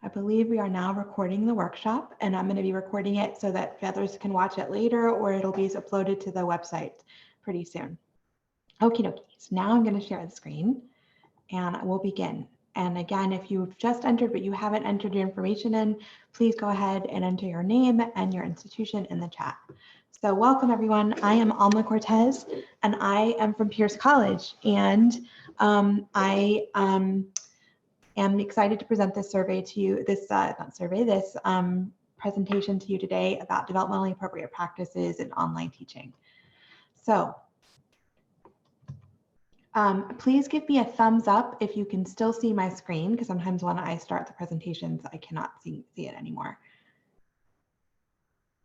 I believe we are now recording the workshop, and I'm going to be recording it so that others can watch it later, or it'll be uploaded to the website pretty soon. Okie dokie. So now I'm going to share the screen and we'll begin. And again, if you've just entered but you haven't entered your information in, please go ahead and enter your name and your institution in the chat. So welcome everyone. I am Alma Cortes and I am from Pierce College, and I am excited to present this survey to you, this presentation to you today about developmentally appropriate practices in online teaching. So please give me a thumbs up if you can still see my screen, because sometimes when I start the presentations, I cannot see it anymore.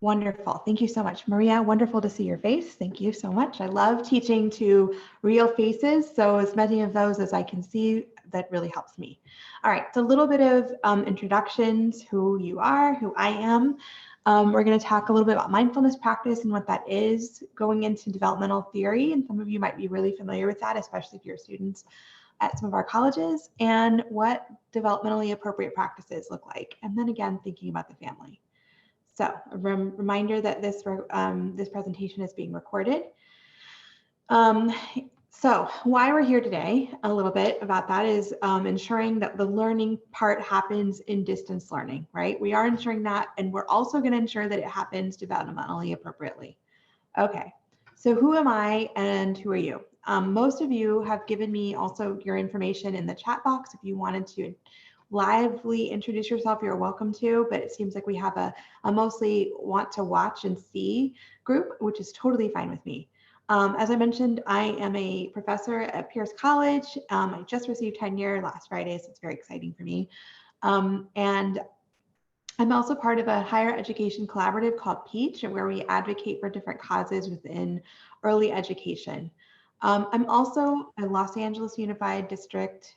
Wonderful. Thank you so much, Maria. Wonderful to see your face. Thank you so much. I love teaching to real faces, so as many of those as I can see, that really helps me. All right, so a little bit of introductions, who you are, who I am. We're going to talk a little bit about mindfulness practice and what that is, going into developmental theory, and some of you might be really familiar with that, especially if you're students at some of our colleges, and what developmentally appropriate practices look like, and then again, thinking about the family. So a reminder that this presentation is being recorded. So why we're here today, a little bit about that, is ensuring that the learning part happens in distance learning, right? We are ensuring that, and we're also going to ensure that it happens developmentally appropriately. Okay, so who am I and who are you? Most of you have given me also your information in the chat box. If you wanted to lively introduce yourself, you're welcome to, but it seems like we have a mostly want to watch and see group, which is totally fine with me. As I mentioned, I am a professor at Pierce College. I just received tenure last Friday, so it's very exciting for me. And I'm also part of a higher education collaborative called PEACH, where we advocate for different causes within early education. I'm also a Los Angeles Unified District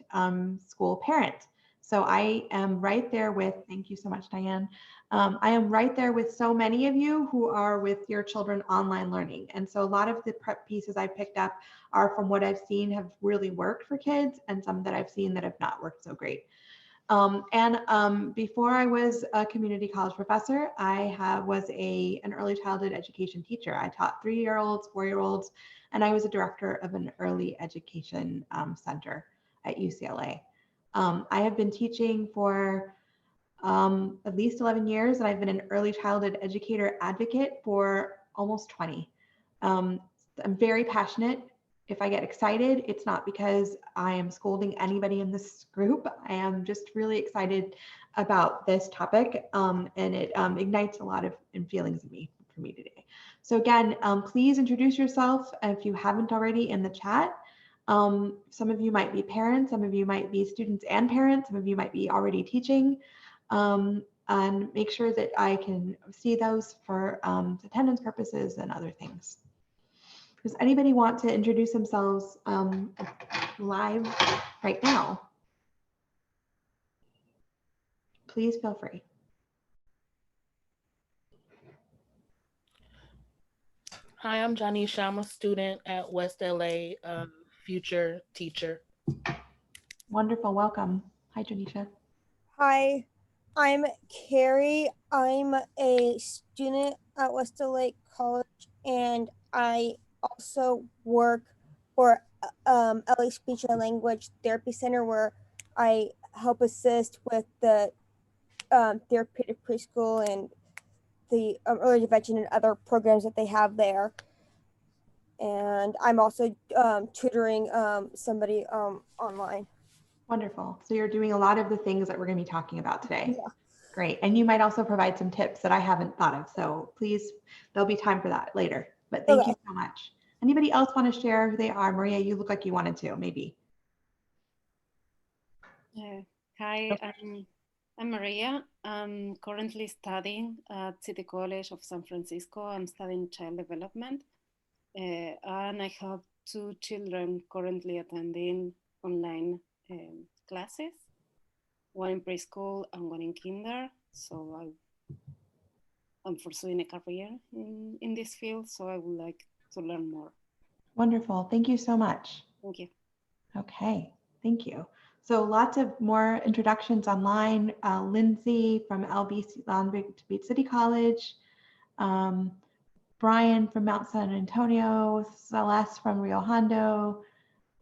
school parent. So I am right there with, thank you so much, Diane. I am right there with so many of you who are with your children online learning. And so a lot of the prep pieces I picked up are from what I've seen have really worked for kids, and some that I've seen that have not worked so great. Before I was a community college professor, I was an early childhood education teacher. I taught 3-year-olds, 4-year-olds, and I was a director of an early education center at UCLA. I have been teaching for at least 11 years, and I've been an early childhood educator advocate for almost 20. I'm very passionate. If I get excited, it's not because I am scolding anybody in this group. I am just really excited about this topic, and it ignites a lot of feelings for me today. So again, please introduce yourself if you haven't already in the chat. Some of you might be parents, some of you might be students and parents, some of you might be already teaching, and make sure that I can see those for attendance purposes and other things. Does anybody want to introduce themselves live right now? Please feel free. Hi, I'm Janisha. I'm a student at West LA, future teacher. Wonderful, welcome. Hi, Janisha. Hi, I'm Carrie. I'm a student at West LA College, and I also work for LA Speech and Language Therapy Center, where I help assist with the therapeutic preschool and the early intervention and other programs that they have there. And I'm also tutoring somebody online. Wonderful. So you're doing a lot of the things that we're going to be talking about today. Yeah. Great. And you might also provide some tips that I haven't thought of. So please, there'll be time for that later. But thank you so much. Anybody else want to share who they are? Maria, you look like you wanted to, maybe. Hi, I'm Maria. I'm currently studying at City College of San Francisco. I'm studying child development. And I have 2 children currently attending online classes, one in preschool and one in kinder. So I'm pursuing a career in this field, so I would like to learn more. Wonderful. Thank you so much. Thank you. Okay, thank you. So lots of more introductions online. Lindsay from LBC, Long Beach City College. Brian from Mount San Antonio. Celeste from Rio Hondo.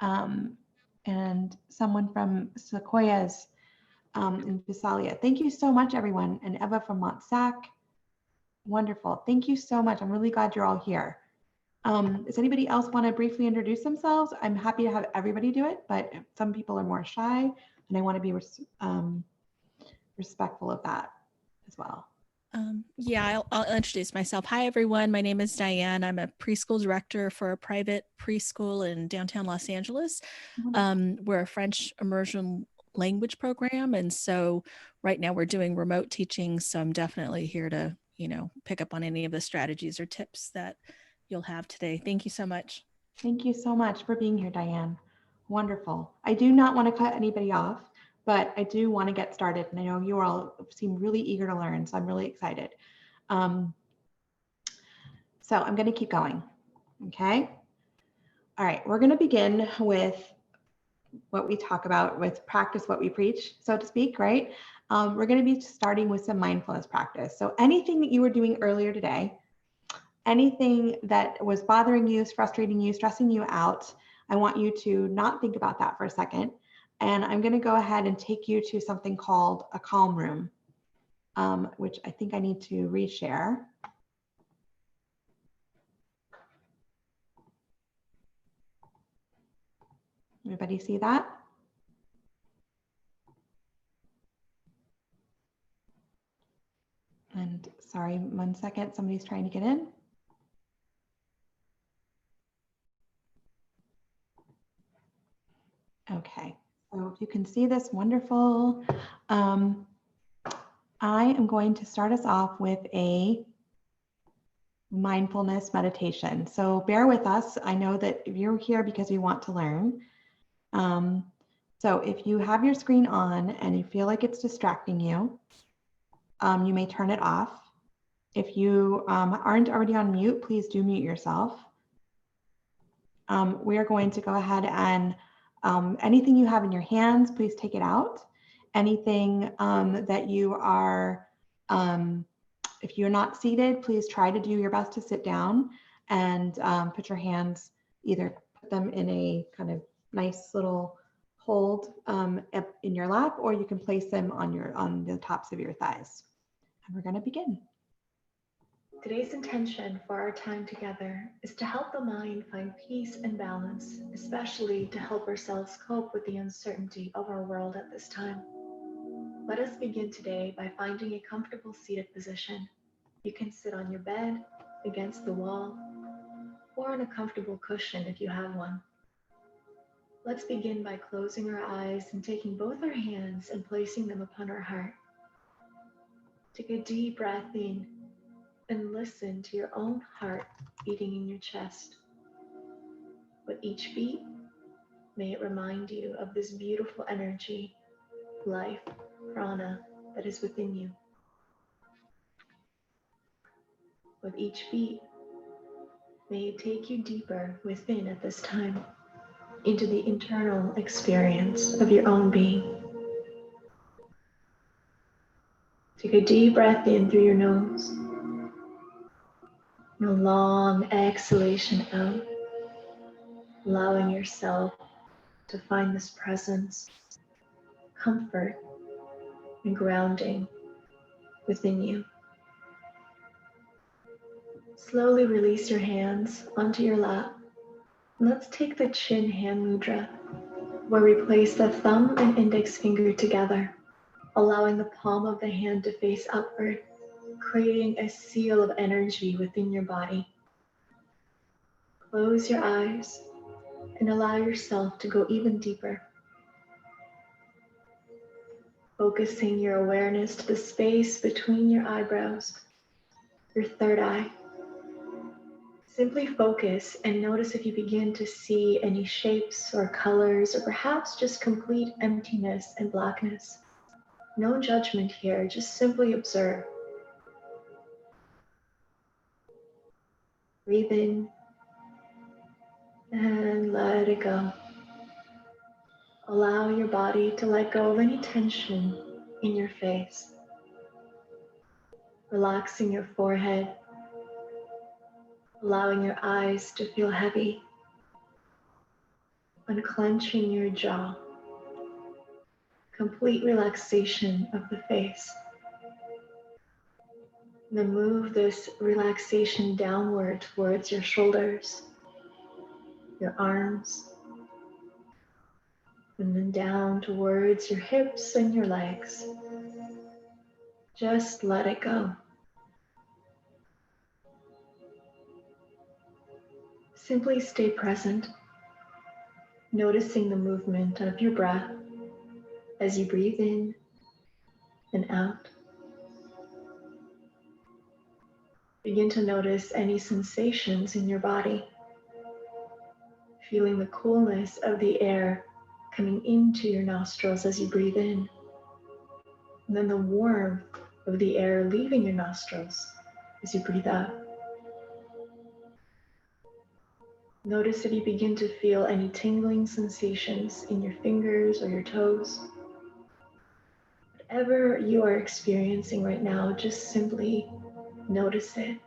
And someone from Sequoias in Visalia. Thank you so much, everyone. And Eva from Mont Sac. Wonderful. Thank you so much. I'm really glad you're all here. Does anybody else want to briefly introduce themselves? I'm happy to have everybody do it, but some people are more shy, and I want to be respectful of that as well. Yeah, I'll introduce myself. Hi, everyone. My name is Diane. I'm a preschool director for a private preschool in downtown Los Angeles. We're a French immersion language program. And so right now we're doing remote teaching. So I'm definitely here to, pick up on any of the strategies or tips that you'll have today. Thank you so much. Thank you so much for being here, Diane. Wonderful. I do not want to cut anybody off, but I do want to get started. And I know you all seem really eager to learn, so I'm really excited. So I'm going to keep going. Okay. All right. We're going to begin with what we talk about with practice what we preach, so to speak, right? We're going to be starting with some mindfulness practice. So anything that you were doing earlier today, anything that was bothering you, frustrating you, stressing you out, I want you to not think about that for a second. And I'm going to go ahead and take you to something called a calm room, which I think I need to reshare. Everybody see that? And sorry, 1 second, somebody's trying to get in. Okay, so if you can see this, wonderful. I am going to start us off with a mindfulness meditation. So bear with us. I know that you're here because you want to learn. So if you have your screen on and you feel like it's distracting you, you may turn it off. If you aren't already on mute, please do mute yourself. We are going to go ahead and anything you have in your hands, please take it out. Anything that you are, if you're not seated, please try to do your best to sit down and put your hands, either put them in a kind of nice little hold in your lap, or you can place them on the tops of your thighs. And we're going to begin. Today's intention for our time together is to help the mind find peace and balance, especially to help ourselves cope with the uncertainty of our world at this time. Let us begin today by finding a comfortable seated position. You can sit on your bed, against the wall, or on a comfortable cushion if you have one. Let's begin by closing our eyes and taking both our hands and placing them upon our heart. Take a deep breath in and listen to your own heart beating in your chest. With each beat, may it remind you of this beautiful energy, life, prana that is within you. With each beat, may it take you deeper within at this time, into the internal experience of your own being. Take a deep breath in through your nose, and a long exhalation out, allowing yourself to find this presence, comfort, and grounding within you. Slowly release your hands onto your lap. Let's take the chin hand mudra, where we place the thumb and index finger together, allowing the palm of the hand to face upward, creating a seal of energy within your body. Close your eyes and allow yourself to go even deeper. Focusing your awareness to the space between your eyebrows, your third eye. Simply focus and notice if you begin to see any shapes or colors, or perhaps just complete emptiness and blackness. No judgment here, just simply observe. Breathe in and let it go. Allow your body to let go of any tension in your face, relaxing your forehead, allowing your eyes to feel heavy, unclenching your jaw, complete relaxation of the face. Then move this relaxation downward towards your shoulders, your arms, and then down towards your hips and your legs. Just let it go. Simply stay present, noticing the movement of your breath as you breathe in and out. Begin to notice any sensations in your body, feeling the coolness of the air coming into your nostrils as you breathe in, and then the warmth of the air leaving your nostrils as you breathe out. Notice if you begin to feel any tingling sensations in your fingers or your toes. Whatever you are experiencing right now, just simply notice it.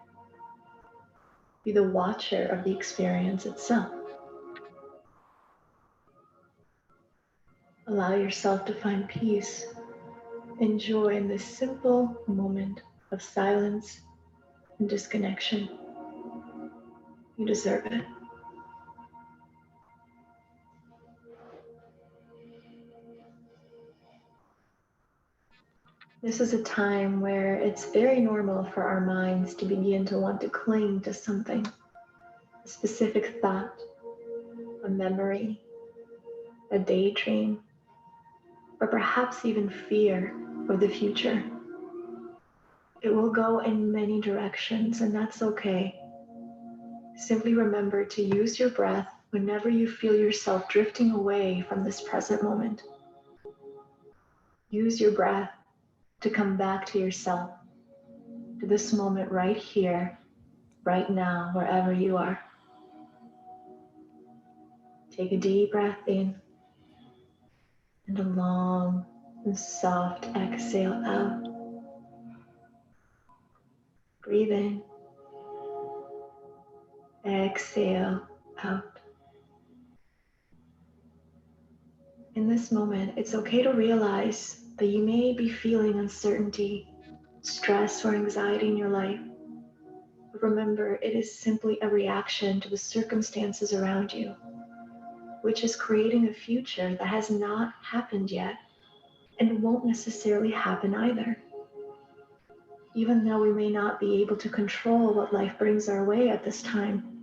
Be the watcher of the experience itself. Allow yourself to find peace and joy in this simple moment of silence and disconnection. You deserve it. This is a time where it's very normal for our minds to begin to want to cling to something, a specific thought, a memory, a daydream, or perhaps even fear of the future. It will go in many directions, and that's okay. Simply remember to use your breath whenever you feel yourself drifting away from this present moment. Use your breath to come back to yourself, to this moment right here, right now, wherever you are. Take a deep breath in and a long and soft exhale out. Breathe in, exhale out. In this moment, it's okay to realize that you may be feeling uncertainty, stress, or anxiety in your life. But remember, it is simply a reaction to the circumstances around you, which is creating a future that has not happened yet and won't necessarily happen either. Even though we may not be able to control what life brings our way at this time,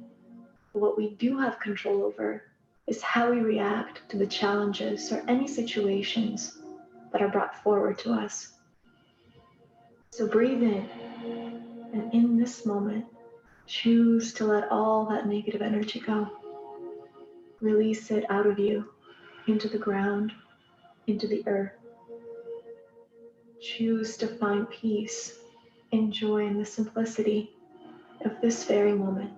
what we do have control over is how we react to the challenges or any situations that are brought forward to us. So breathe in, and in this moment, choose to let all that negative energy go. Release it out of you, into the ground, into the earth. Choose to find peace and joy in the simplicity of this very moment.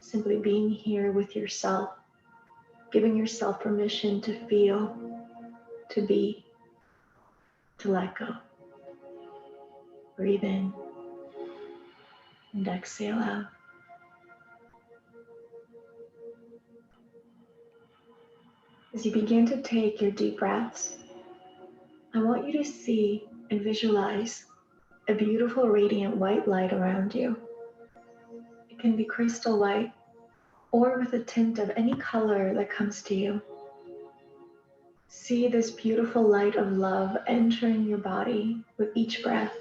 Simply being here with yourself, giving yourself permission to feel, to be, to let go. Breathe in and exhale out. As you begin to take your deep breaths, I want you to see and visualize a beautiful radiant white light around you. It can be crystal white or with a tint of any color that comes to you. See this beautiful light of love entering your body with each breath.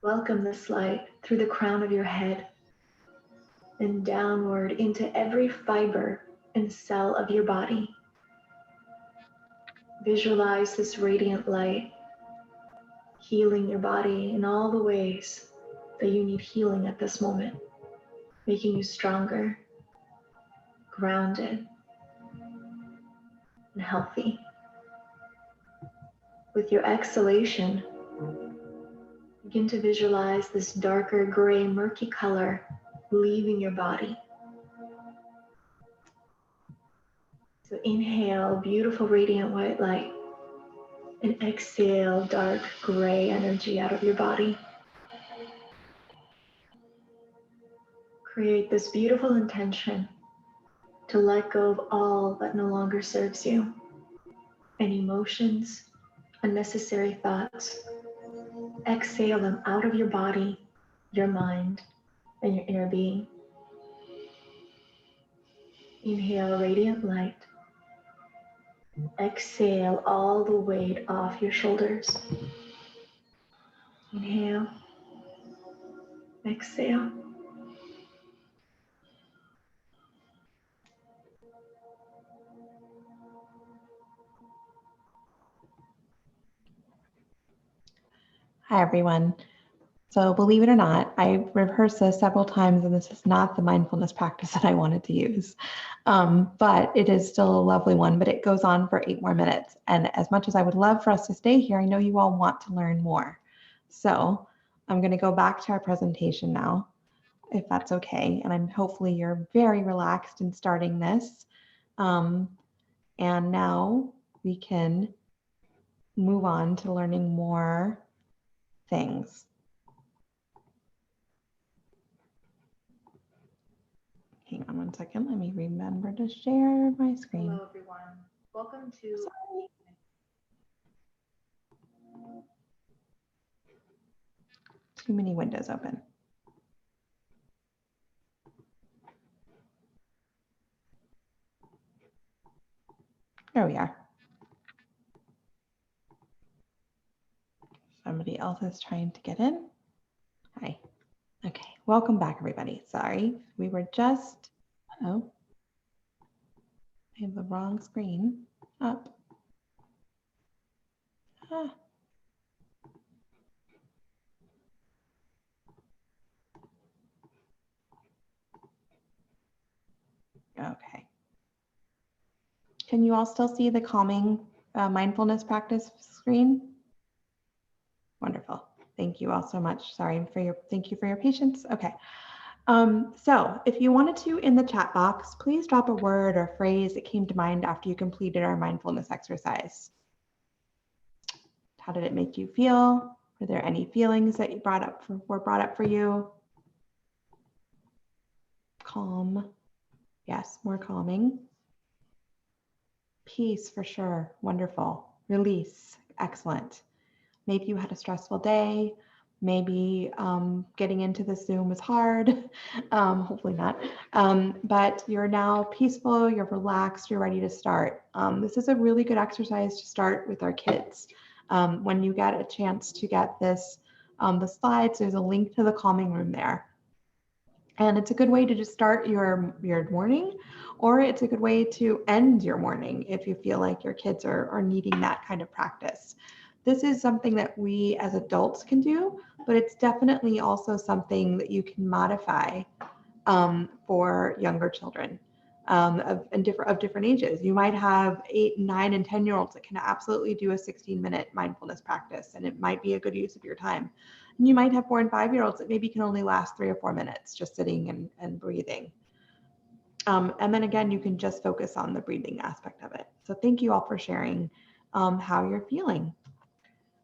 Welcome this light through the crown of your head and downward into every fiber and cell of your body. Visualize this radiant light healing your body in all the ways that you need healing at this moment, making you stronger, grounded, and healthy. With your exhalation, begin to visualize this darker gray, murky color leaving your body. So inhale, beautiful radiant white light, and exhale, dark gray energy out of your body. Create this beautiful intention to let go of all that no longer serves you. Any emotions, unnecessary thoughts. Exhale them out of your body, your mind, and your inner being. Inhale radiant light. Exhale all the weight off your shoulders. Inhale. Exhale. Hi, everyone. So believe it or not, I rehearsed this several times, and this is not the mindfulness practice that I wanted to use. But it is still a lovely one, but it goes on for 8 more minutes. And as much as I would love for us to stay here, I know you all want to learn more. So I'm going to go back to our presentation now, if that's okay. And hopefully you're very relaxed in starting this. And now we can move on to learning more things. Hang on one second. Let me remember to share my screen. Hello, everyone. Welcome to. Sorry. Too many windows open. There we are. Somebody else is trying to get in. Hi. Okay, welcome back, everybody. Sorry, we were just, oh, I have the wrong screen up. Ah. Okay. Can you all still see the calming mindfulness practice screen? Wonderful. Thank you all so much. Sorry for your, thank you for your patience. Okay. So if you wanted to, in the chat box, please drop a word or phrase that came to mind after you completed our mindfulness exercise. How did it make you feel? Were there any feelings that you were brought up for you? Calm. Yes, more calming. Peace for sure. Wonderful. Release. Excellent. Maybe you had a stressful day. Maybe getting into the Zoom was hard. Hopefully not. But you're now peaceful, you're relaxed, you're ready to start. This is a really good exercise to start with our kids. When you get a chance to get this, the slides, there's a link to the calming room there. And it's a good way to just start your morning, or it's a good way to end your morning if you feel like your kids are needing that kind of practice. This is something that we as adults can do, but it's definitely also something that you can modify for younger children of different ages. You might have 8, 9, and 10-year-olds that can absolutely do a 16-minute mindfulness practice, and it might be a good use of your time. And you might have 4 and 5-year-olds that maybe can only last 3 or 4 minutes just sitting and breathing. And then again, you can just focus on the breathing aspect of it. So thank you all for sharing how you're feeling.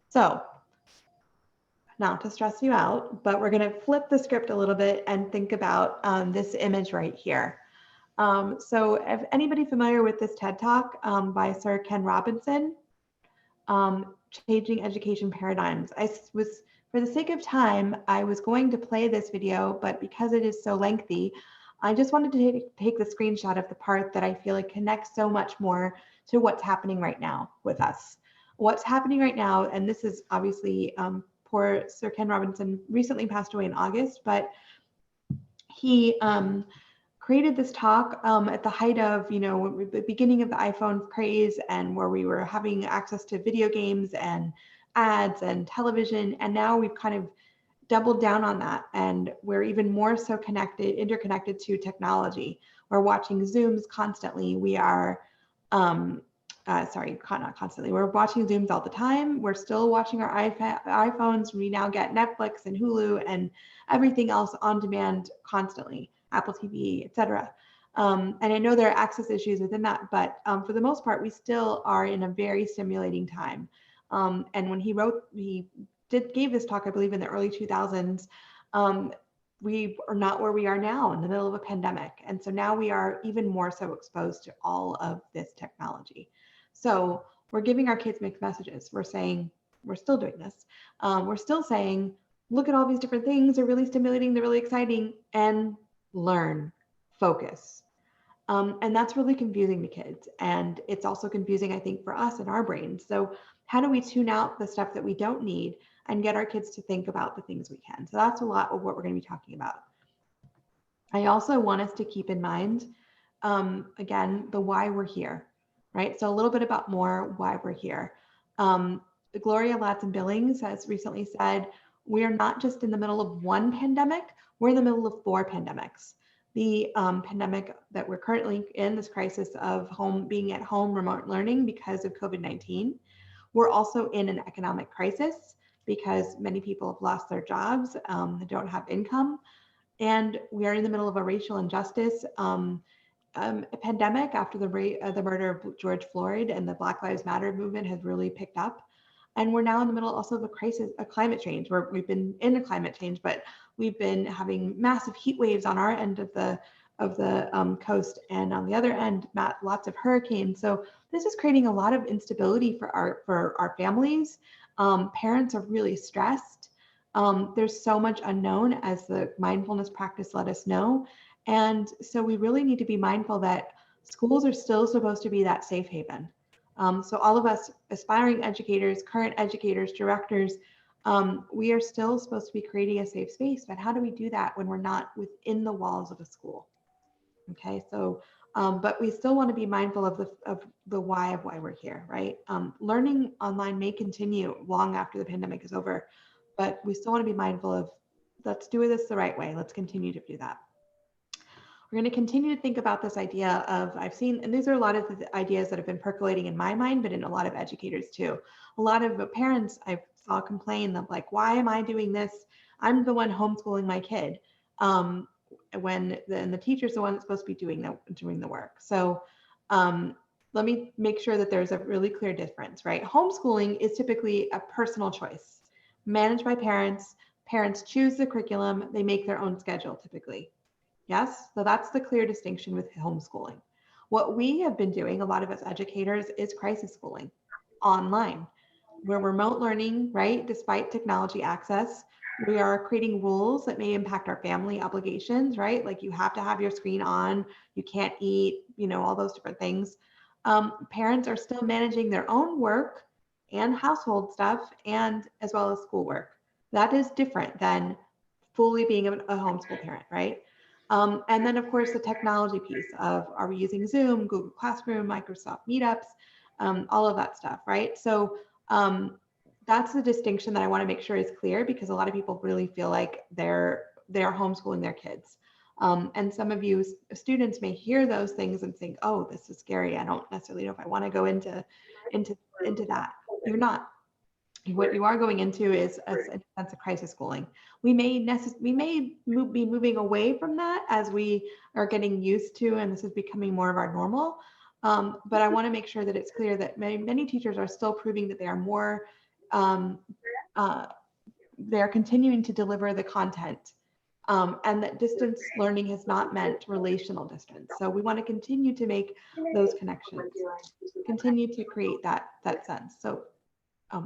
So, not to stress you out, but we're going to flip the script a little bit and think about this image right here. So if anybody familiar with this TED Talk by Sir Ken Robinson, Changing Education Paradigms. For the sake of time, I was going to play this video, but because it is so lengthy, I just wanted to take the screenshot of the part that I feel like connects so much more to what's happening right now with us. What's happening right now, and this is obviously poor Sir Ken Robinson recently passed away in August, but he created this talk at the height of, the beginning of the iPhone craze, and where we were having access to video games and ads and television. And now we've kind of doubled down on that, and we're even more so interconnected to technology. We're watching Zooms constantly. We are, not constantly. We're watching Zooms all the time. We're still watching our iPhones. We now get Netflix and Hulu and everything else on demand constantly, Apple TV, etc. And I know there are access issues within that, but for the most part, we still are in a very stimulating time. And when he gave this talk, I believe in the early 2000s, we are not where we are now in the middle of a pandemic. And so now we are even more so exposed to all of this technology. So we're giving our kids mixed messages. We're saying, we're still doing this. We're still saying, look at all these different things. They're really stimulating. They're really exciting. And learn, focus. And that's really confusing to kids. And it's also confusing, I think, for us in our brains. So how do we tune out the stuff that we don't need and get our kids to think about the things we can? So that's a lot of what we're going to be talking about. I also want us to keep in mind, again, the why we're here, right? So a little bit about more why we're here. Gloria Ladson-Billings has recently said, we are not just in the middle of one pandemic, we're in the middle of 4 pandemics. The pandemic that we're currently in, this crisis of being at home, remote learning because of COVID-19. We're also in an economic crisis because many people have lost their jobs, they don't have income. And we are in the middle of a racial injustice pandemic after the murder of George Floyd, and the Black Lives Matter movement has really picked up. And we're now in the middle also of a crisis of climate change, where we've been in a climate change, but we've been having massive heat waves on our end of the coast, and on the other end, lots of hurricanes. So this is creating a lot of instability for our families. Parents are really stressed. There's so much unknown, as the mindfulness practice let us know. And so we really need to be mindful that schools are still supposed to be that safe haven. So all of us aspiring educators, current educators, directors, we are still supposed to be creating a safe space, but how do we do that when we're not within the walls of a school? Okay, so, but we still want to be mindful of the why we're here, right? Learning online may continue long after the pandemic is over, but we still want to be mindful of, let's do this the right way. Let's continue to do that. We're going to continue to think about this idea of, I've seen, and these are a lot of the ideas that have been percolating in my mind, but in a lot of educators too. A lot of parents I saw complain of, like, why am I doing this? I'm the one homeschooling my kid. When the teacher's the one that's supposed to be doing the work. So let me make sure that there's a really clear difference, right? Homeschooling is typically a personal choice, managed by parents. Parents choose the curriculum. They make their own schedule typically. Yes, so that's the clear distinction with homeschooling. What we have been doing, a lot of us educators, is crisis schooling online. We're remote learning, right? Despite technology access, we are creating rules that may impact our family obligations, right? Like, you have to have your screen on, you can't eat, all those different things. Parents are still managing their own work and household stuff, and as well as schoolwork. That is different than fully being a homeschool parent, right? And then, of course, the technology piece of, are we using Zoom, Google Classroom, Microsoft Meetups, all of that stuff, right? So that's the distinction that I want to make sure is clear, because a lot of people really feel like they're homeschooling their kids. And some of you students may hear those things and think, oh, this is scary. I don't necessarily know if I want to go into that. You're not. What you are going into is a sense of crisis schooling. We may be moving away from that as we are getting used to, and this is becoming more of our normal. But I want to make sure that it's clear that many teachers are still proving that they are more, they're continuing to deliver the content, and that distance learning has not meant relational distance. So we want to continue to make those connections, continue to create that sense. So,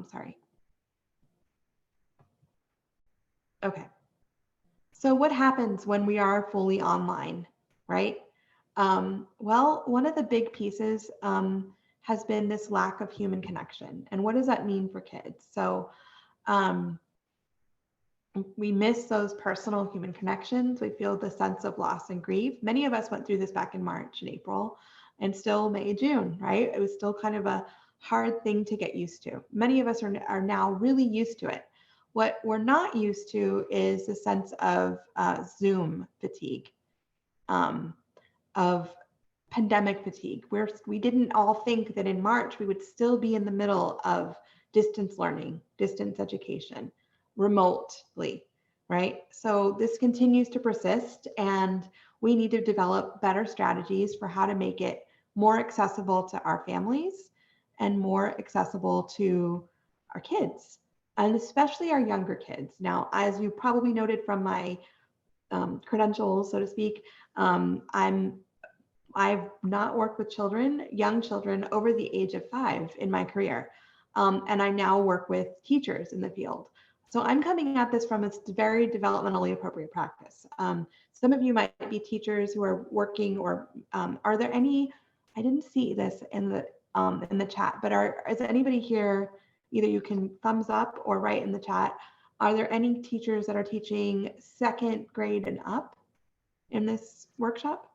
sorry. Okay. So what happens when we are fully online, right? Well, one of the big pieces has been this lack of human connection. And what does that mean for kids? So we miss those personal human connections. We feel the sense of loss and grief. Many of us went through this back in March and April, and still May, June, right? It was still kind of a hard thing to get used to. Many of us are now really used to it. What we're not used to is the sense of Zoom fatigue, of pandemic fatigue, where we didn't all think that in March we would still be in the middle of distance learning, distance education, remotely, right? So this continues to persist, and we need to develop better strategies for how to make it more accessible to our families and more accessible to our kids, and especially our younger kids. Now, as you probably noted from my credentials, so to speak, I've not worked with children, young children over the age of 5 in my career. And I now work with teachers in the field. So I'm coming at this from a very developmentally appropriate practice. Some of you might be teachers who are working, or are there any, I didn't see this in the chat, but is anybody here, either you can thumbs up or write in the chat, are there any teachers that are teaching 2nd grade and up in this workshop?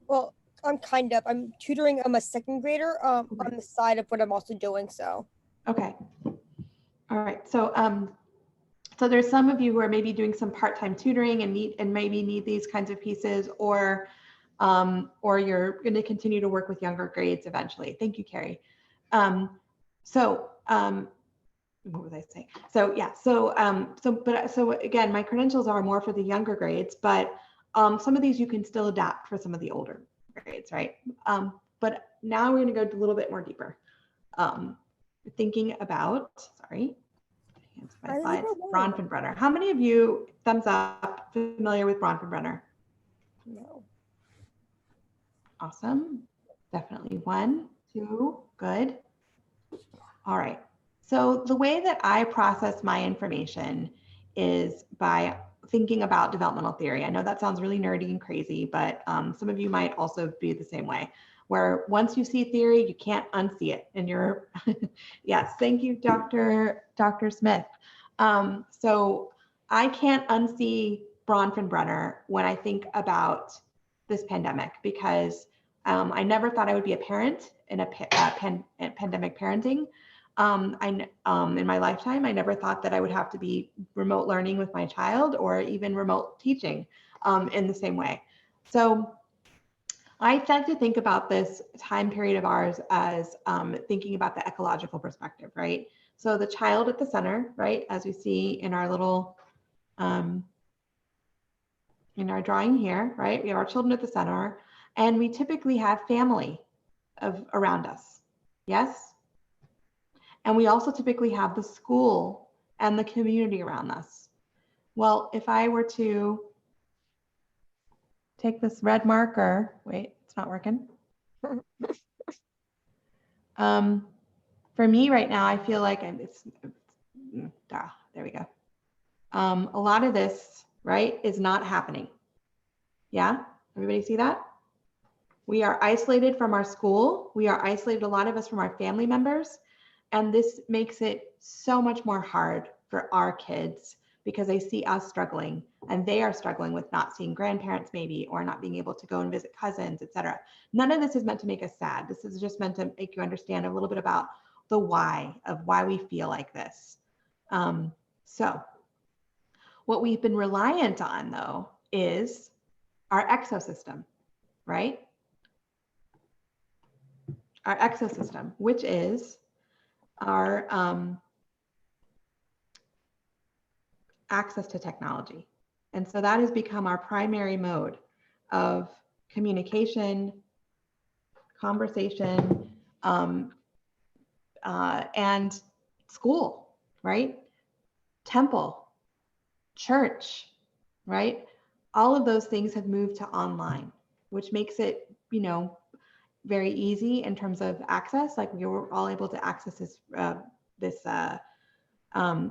Well, I'm tutoring. I'm a 2nd grader on the side of what I'm also doing. So. Okay. All right. So so there's some of you who are maybe doing some part-time tutoring and maybe need these kinds of pieces, or you're going to continue to work with younger grades eventually. Thank you, Carrie. What was I saying? So yeah. So again, my credentials are more for the younger grades, but some of these you can still adapt for some of the older grades, right? But now we're going to go a little bit more deeper. Thinking about, sorry, my slides, Bronfenbrenner. How many of you, thumbs up, familiar with Bronfenbrenner? No. Awesome. Definitely 1, 2, good. All right. So the way that I process my information is by thinking about developmental theory. I know that sounds really nerdy and crazy, but some of you might also be the same way, where once you see theory, you can't unsee it. And you're, yes, thank you, Dr. Smith. So I can't unsee Bronfenbrenner when I think about this pandemic, because I never thought I would be a parent in a pandemic parenting. In my lifetime, I never thought that I would have to be remote learning with my child, or even remote teaching in the same way. So I tend to think about this time period of ours as thinking about the ecological perspective, right? So the child at the center, right? As we see in our little, in our drawing here, right? We have our children at the center, and we typically have family around us, yes? And we also typically have the school and the community around us. Well, if I were to take this red marker, wait, it's not working. For me right now, I feel like there we go. A lot of this, right, is not happening. Yeah, everybody see that? We are isolated from our school. We are isolated, a lot of us, from our family members. And this makes it so much more hard for our kids, because they see us struggling, and they are struggling with not seeing grandparents maybe, or not being able to go and visit cousins, etc. None of this is meant to make us sad. This is just meant to make you understand a little bit about the why of why we feel like this. So what we've been reliant on, though, is our exosystem, right? Our exosystem, which is our access to technology. And so that has become our primary mode of communication, conversation, and school, right? Temple, church, right? All of those things have moved to online, which makes it, very easy in terms of access. Like, we were all able to access this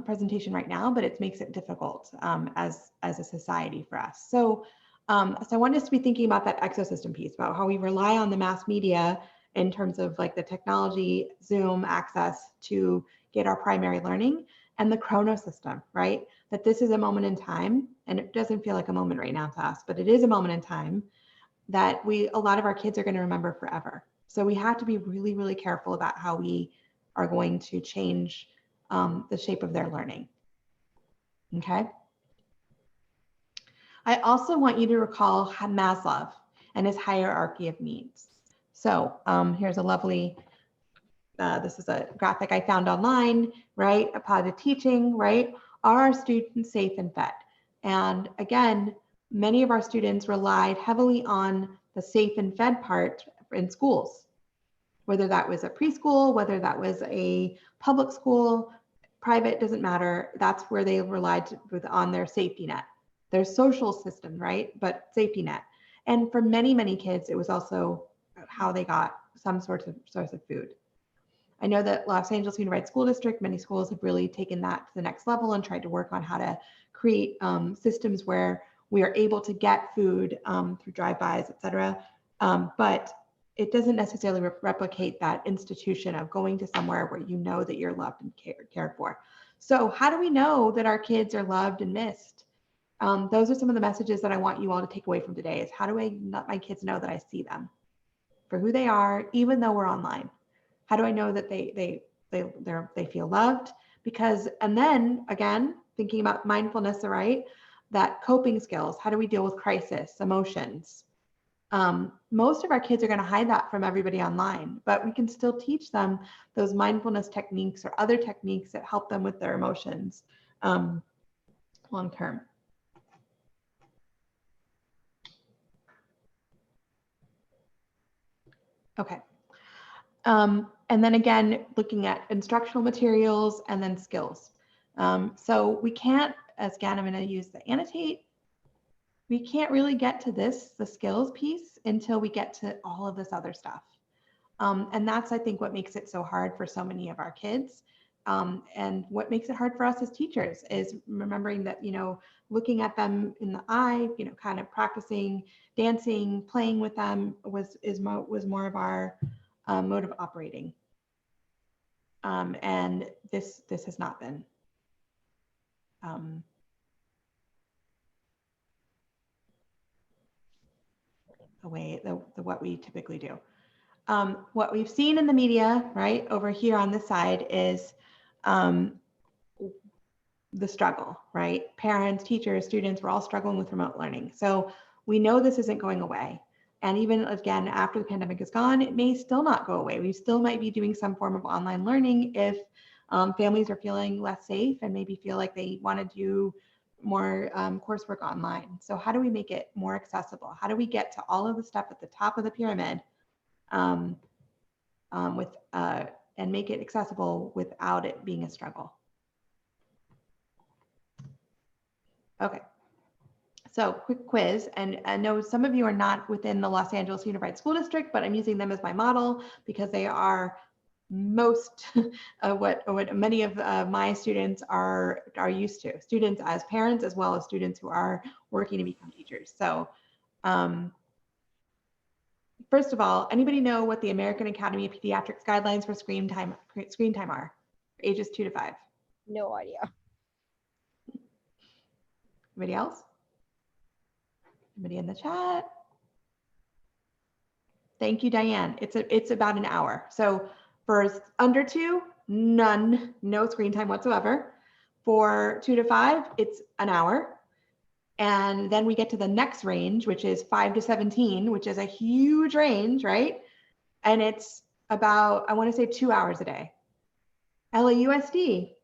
presentation right now, but it makes it difficult as a society for us. So I want us to be thinking about that exosystem piece, about how we rely on the mass media in terms of like the technology, Zoom access to get our primary learning, and the chrono system, right? That this is a moment in time, and it doesn't feel like a moment right now to us, but it is a moment in time that a lot of our kids are going to remember forever. So we have to be really, really careful about how we are going to change the shape of their learning. Okay. I also want you to recall Maslow and his hierarchy of needs. So here's a lovely this is a graphic I found online, right? A positive teaching, right? Are our students safe and fed? And again, many of our students relied heavily on the safe and fed part in schools, whether that was a preschool, whether that was a public school, private, doesn't matter. That's where they relied on their safety net, their social system, right? But safety net. And for many, many kids, it was also how they got some source of food. I know that Los Angeles Unified School District, many schools have really taken that to the next level and tried to work on how to create systems where we are able to get food through drive-bys, et cetera. But it doesn't necessarily replicate that institution of going to somewhere where you know that you're loved and cared for. So how do we know that our kids are loved and missed? Those are some of the messages that I want you all to take away from today is how do I let my kids know that I see them for who they are, even though we're online? How do I know that they feel loved? Because, and then again, thinking about mindfulness, right? That coping skills, how do we deal with crisis, emotions? Most of our kids are going to hide that from everybody online, but we can still teach them those mindfulness techniques or other techniques that help them with their emotions long term. Okay. And then again, looking at instructional materials and then skills. So we can't, as again, I'm going to use the annotate. We can't really get to this, the skills piece, until we get to all of this other stuff. And that's, I think, what makes it so hard for so many of our kids. And what makes it hard for us as teachers is remembering that, you know, looking at them in the eye, you know, kind of practicing, dancing, playing with them was more of our mode of operating. And this has not been. The what we typically do. What we've seen in the media, right, over here on this side is the struggle, right? Parents, teachers, students, we're all struggling with remote learning. So we know this isn't going away. And even again, after the pandemic is gone, it may still not go away. We still might be doing some form of online learning if families are feeling less safe and maybe feel like they want to do more coursework online. So how do we make it more accessible? How do we get to all of the stuff at the top of the pyramid and make it accessible without it being a struggle? Okay. So quick quiz, and I know some of you are not within the Los Angeles Unified School District, but I'm using them as my model because they are most what many of my students are used to. Students as parents, as well as students who are working to become teachers. So first of all, anybody know what the American Academy of Pediatrics guidelines for screen time are? Ages 2 to 5. No idea. Anybody else? Anybody in the chat? Thank you, Diane. It's about an hour. So for under 2, none, no screen time whatsoever. For 2 to 5, it's an hour. And then we get to the next range, which is 5 to 17, which is a huge range, right? And it's about, I want to say 2 hours a day. LAUSD,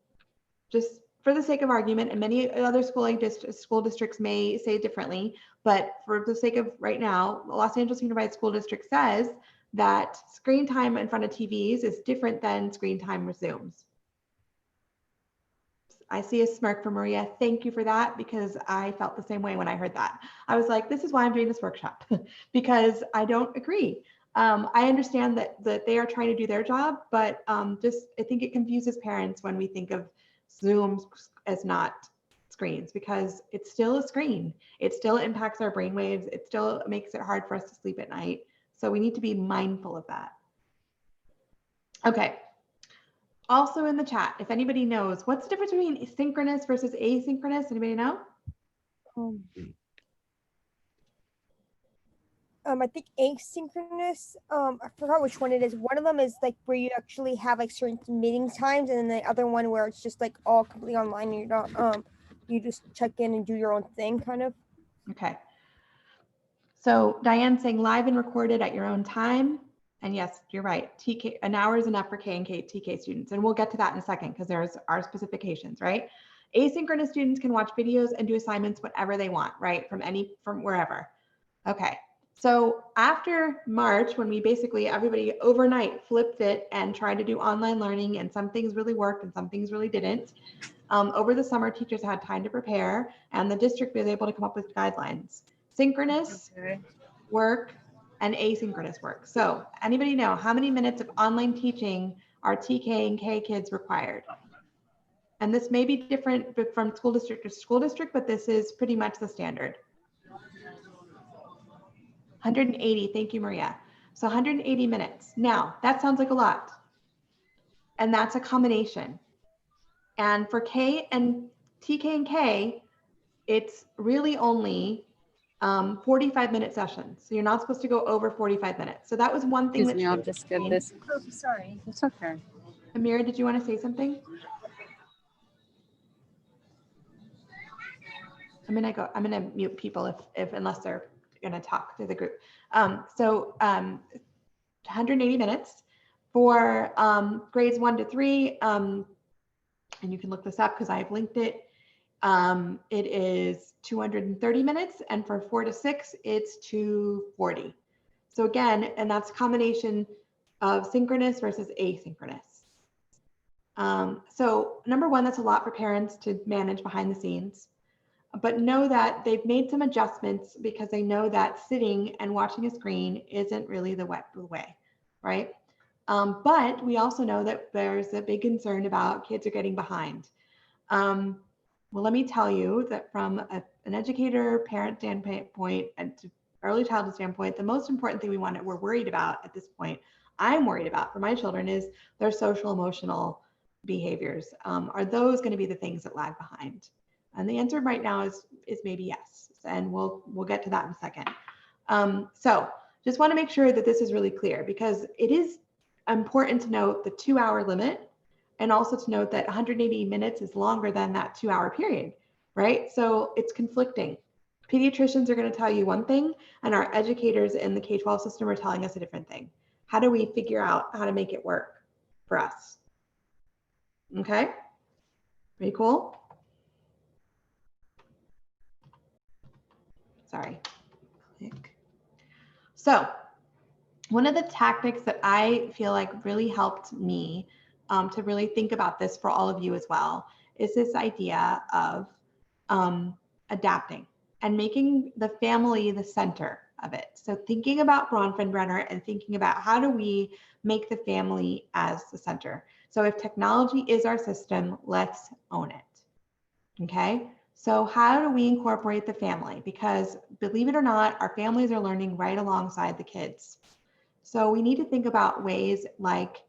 just for the sake of argument, and many other school districts may say differently, but for the sake of right now, the Los Angeles Unified School District says that screen time in front of TVs is different than screen time with Zooms. I see a smirk from Maria. Thank you for that, because I felt the same way when I heard that. I was like, this is why I'm doing this workshop, because I don't agree. I understand that they are trying to do their job, but I think it confuses parents when we think of Zooms as not screens, because it's still a screen. It still impacts our brain waves. It still makes it hard for us to sleep at night. So we need to be mindful of that. Okay. Also in the chat, if anybody knows, what's the difference between synchronous versus asynchronous? Anybody know? I think asynchronous, I forgot which one it is. One of them is like where you actually have like certain meeting times, and then the other one where it's just like all completely online and you're not, you just check in and do your own thing kind of. Okay. So Diane's saying live and recorded at your own time. And yes, you're right. TK, an hour is enough for K and TK students. And we'll get to that in a second because there's our specifications, right? Asynchronous students can watch videos and do assignments whenever they want, right? From wherever. Okay. So after March, when we basically everybody overnight flipped it and tried to do online learning, and some things really worked and some things really didn't. Over the summer, teachers had time to prepare, and the district was able to come up with guidelines. Synchronous work and asynchronous work. So anybody know how many minutes of online teaching are TK and K kids required? And this may be different from school district to school district, but this is pretty much the standard. 180, thank you, Maria. So 180 minutes. Now, that sounds like a lot. And that's a combination. And for K and TK and K, it's really only 45-minute sessions. So you're not supposed to go over 45 minutes. So that was one thing. Excuse me, I'll just get this. Oh, sorry. It's okay. Amira, did you want to say something? I'm gonna mute people if unless they're gonna talk to the group. 180 minutes for grades 1 to 3, and you can look this up because I've linked it. It is 230 minutes, and for 4 to 6, it's 240. So again, and that's a combination of synchronous versus asynchronous. So number one, that's a lot for parents to manage behind the scenes, but know that they've made some adjustments because they know that sitting and watching a screen isn't really the way, right? But we also know that there's a big concern about kids are getting behind. Well, let me tell you that from an educator, parent standpoint, and early childhood standpoint, the most important thing we're worried about at this point, I'm worried about for my children, is their social emotional behaviors. Are those going to be the things that lag behind? And the answer right now is maybe yes. And we'll get to that in a second. So just want to make sure that this is really clear, because it is important to note the 2-hour limit, and also to note that 180 minutes is longer than that 2-hour period, right? So it's conflicting. Pediatricians are going to tell you one thing, and our educators in the K-12 system are telling us a different thing. How do we figure out how to make it work for us? Okay, pretty cool. Sorry. So one of the tactics that I feel like really helped me to really think about this for all of you as well is this idea of adapting and making the family the center of it. So thinking about Bronfenbrenner and thinking about how do we make the family as the center. So if technology is our system, let's own it. Okay. So how do we incorporate the family? Because believe it or not, our families are learning right alongside the kids. So we need to think about ways like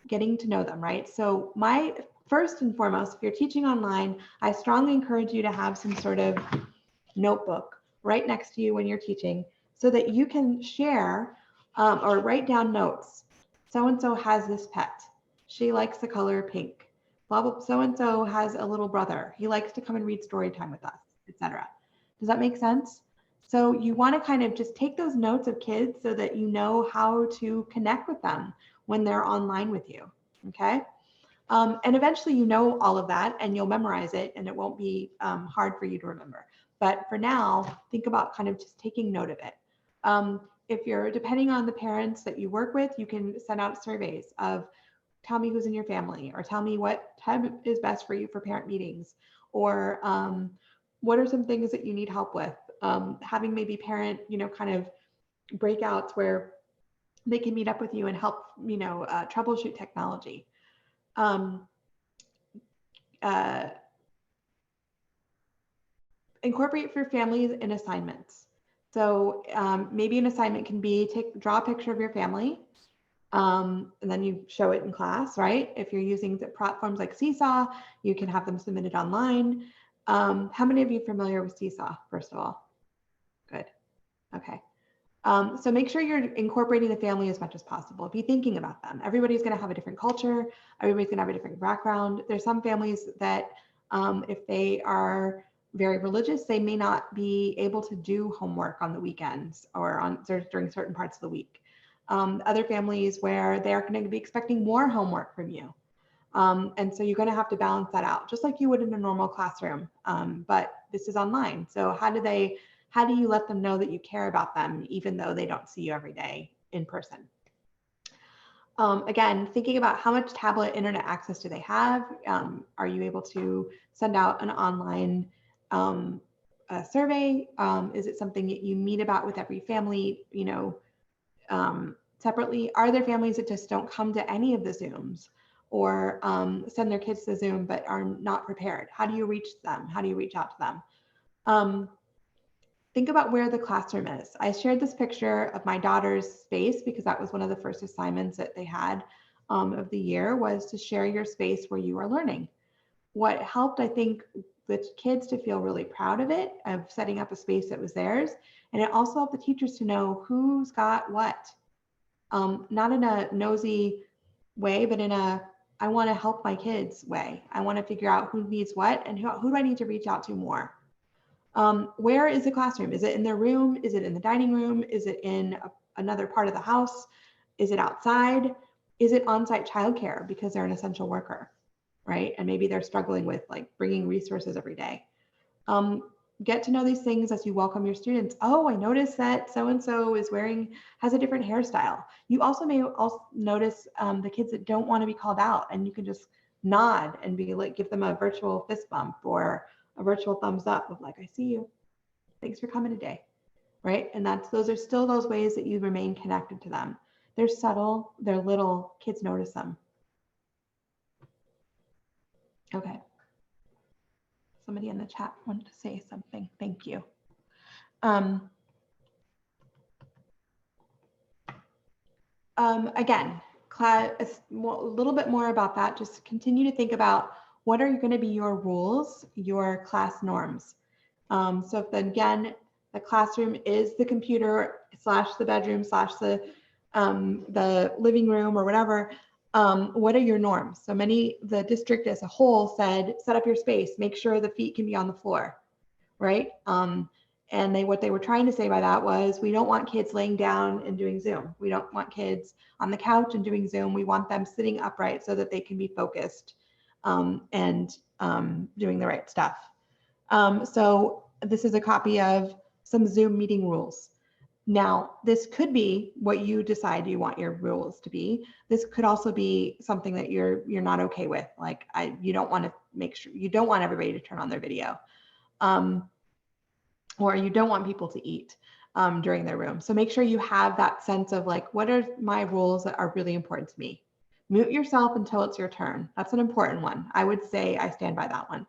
getting to know them, right? So my first and foremost, if you're teaching online, I strongly encourage you to have some sort of notebook right next to you when you're teaching so that you can share or write down notes. So-and-so has this pet. She likes the color pink. Blah, blah, so-and-so has a little brother. He likes to come and read story time with us, etc. Does that make sense? So you want to kind of just take those notes of kids so that you know how to connect with them when they're online with you, okay? And eventually you know all of that and you'll memorize it and it won't be hard for you to remember. But for now, think about kind of just taking note of it. If you're depending on the parents that you work with, you can send out surveys of tell me who's in your family, or tell me what time is best for you for parent meetings, or what are some things that you need help with. Having maybe parent, kind of breakouts where they can meet up with you and help, troubleshoot technology. Incorporate for families in assignments. So maybe an assignment can be draw a picture of your family, and then you show it in class, right? If you're using the platforms like Seesaw, you can have them submitted online. How many of you are familiar with Seesaw, first of all? Good. Okay. So make sure you're incorporating the family as much as possible. Be thinking about them. Everybody's going to have a different culture. Everybody's going to have a different background. There's some families that if they are very religious, they may not be able to do homework on the weekends or during certain parts of the week. Other families where they're going to be expecting more homework from you. And so you're going to have to balance that out, just like you would in a normal classroom. But this is online. So how do you let them know that you care about them, even though they don't see you every day in person? Again, thinking about how much tablet internet access do they have? Are you able to send out an online survey? Is it something that you meet about with every family, separately? Are there families that just don't come to any of the Zooms or send their kids to Zoom but are not prepared? How do you reach them? How do you reach out to them? Think about where the classroom is. I shared this picture of my daughter's space because that was one of the first assignments that they had of the year, was to share your space where you are learning. What helped, I think, the kids to feel really proud of it, of setting up a space that was theirs. And it also helped the teachers to know who's got what. Not in a nosy way, but in a, I want to help my kids way. I want to figure out who needs what and who do I need to reach out to more. Where is the classroom? Is it in their room? Is it in the dining room? Is it in another part of the house? Is it outside? Is it on-site childcare because they're an essential worker, right? And maybe they're struggling with like bringing resources every day. Get to know these things as you welcome your students. Oh, I noticed that so-and-so has a different hairstyle. You also may also notice the kids that don't want to be called out, and you can just nod and be like, give them a virtual fist bump or a virtual thumbs up of like, I see you. Thanks for coming today, right? And those are still those ways that you remain connected to them. They're subtle, they're little, kids notice them. Okay. Somebody in the chat wanted to say something. Thank you. Again, a little bit more about that. Just continue to think about what are going to be your rules, your class norms. So if then again, the classroom is the computer / the bedroom / the living room or whatever, what are your norms? So the district as a whole said, set up your space, make sure the feet can be on the floor, right? And what they were trying to say by that was, we don't want kids laying down and doing Zoom. We don't want kids on the couch and doing Zoom. We want them sitting upright so that they can be focused and doing the right stuff. So this is a copy of some Zoom meeting rules. Now, this could be what you decide you want your rules to be. This could also be something that you're not okay with. Like you don't want everybody to turn on their video. Or you don't want people to eat during their room. So make sure you have that sense of like, what are my rules that are really important to me? Mute yourself until it's your turn. That's an important one. I would say I stand by that one,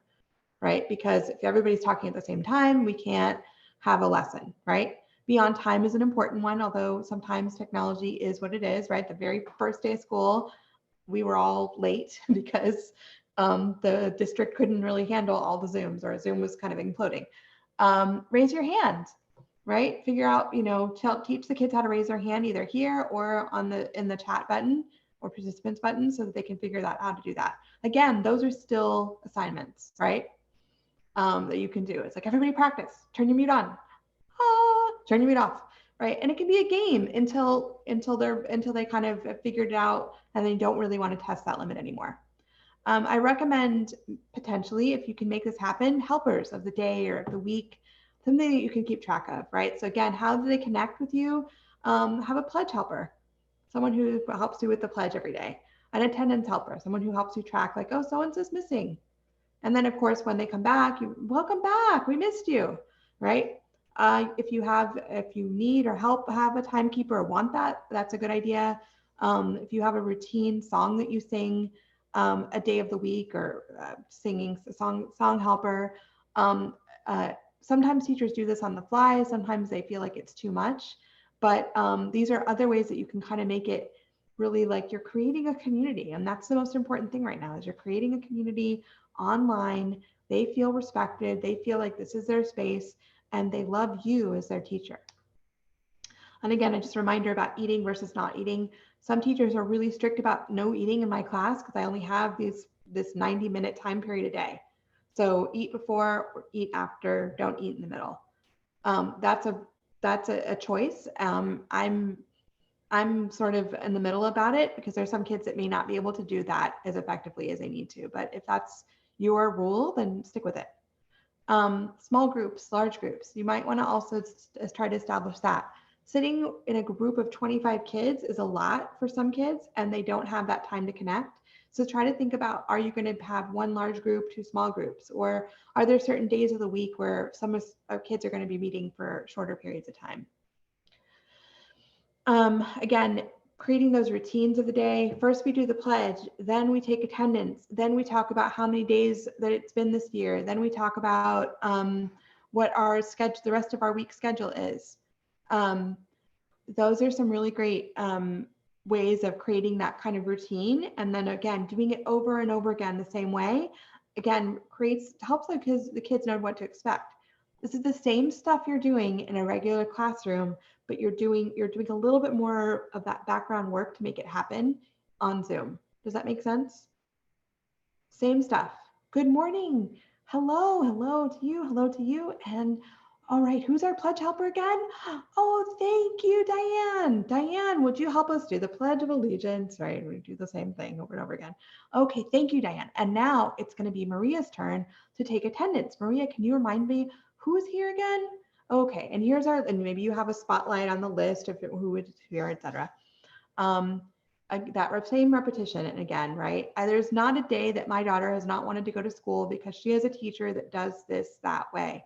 right? Because if everybody's talking at the same time, we can't have a lesson, right? Be on time is an important one, although sometimes technology is what it is, right? The very first day of school, we were all late because the district couldn't really handle all the Zooms, or Zoom was kind of imploding. Raise your hand, right? Figure out, teach the kids how to raise their hand either here or in the chat button or participants button so that they can figure out how to do that. Again, those are still assignments, right? That you can do. It's like, everybody practice, turn your mute on, turn your mute off, right? And it can be a game until they kind of have figured it out and they don't really want to test that limit anymore. I recommend potentially, if you can make this happen, helpers of the day or of the week, something that you can keep track of, right? So again, how do they connect with you? Have a pledge helper, someone who helps you with the pledge every day, an attendance helper, someone who helps you track like, oh, so-and-so's missing. And then of course, when they come back, welcome back, we missed you, right? If you need or help have a timekeeper or want that, that's a good idea. If you have a routine song that you sing a day of the week, or singing a song helper. Sometimes teachers do this on the fly. Sometimes they feel like it's too much, but these are other ways that you can kind of make it really like you're creating a community. And that's the most important thing right now, is you're creating a community online. They feel respected. They feel like this is their space and they love you as their teacher. And again, just a reminder about eating versus not eating. Some teachers are really strict about no eating in my class because I only have this 90-minute time period a day. So eat before or eat after, don't eat in the middle. That's a choice. I'm I'm sort of in the middle about it because there's some kids that may not be able to do that as effectively as they need to. But if that's your rule, then stick with it. Small groups, large groups. You might want to also try to establish that. Sitting in a group of 25 kids is a lot for some kids, and they don't have that time to connect. So try to think about, are you going to have one large group, two small groups, or are there certain days of the week where some of kids are going to be meeting for shorter periods of time? Again, creating those routines of the day. First, we do the pledge, then we take attendance, then we talk about how many days that it's been this year, then we talk about what our schedule, the rest of our week schedule is. Those are some really great ways of creating that kind of routine. And then again, doing it over and over again the same way, again, helps the kids know what to expect. This is the same stuff you're doing in a regular classroom, but you're doing a little bit more of that background work to make it happen on Zoom. Does that make sense? Same stuff. Good morning. Hello to you. And all right, who's our pledge helper again? Oh, thank you, Diane. Diane, would you help us do the Pledge of Allegiance? Right, we do the same thing over and over again. Okay, thank you, Diane. And now it's going to be Maria's turn to take attendance. Maria, can you remind me who's here again? Okay, and and maybe you have a spotlight on the list of who was here, etc. That same repetition, and again, right? There's not a day that my daughter has not wanted to go to school because she has a teacher that does this that way.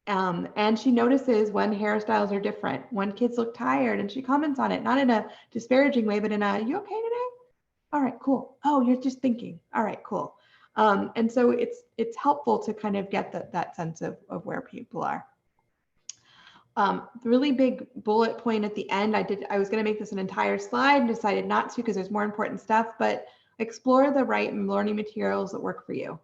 And she notices when hairstyles are different, when kids look tired, and she comments on it, not in a disparaging way, but in a, you okay today? All right, cool. Oh, you're just thinking. All right, cool. And so it's helpful to kind of get that sense of where people are. The really big bullet point at the end, I was going to make this an entire slide and decided not to because there's more important stuff, but explore the right learning materials that work for you.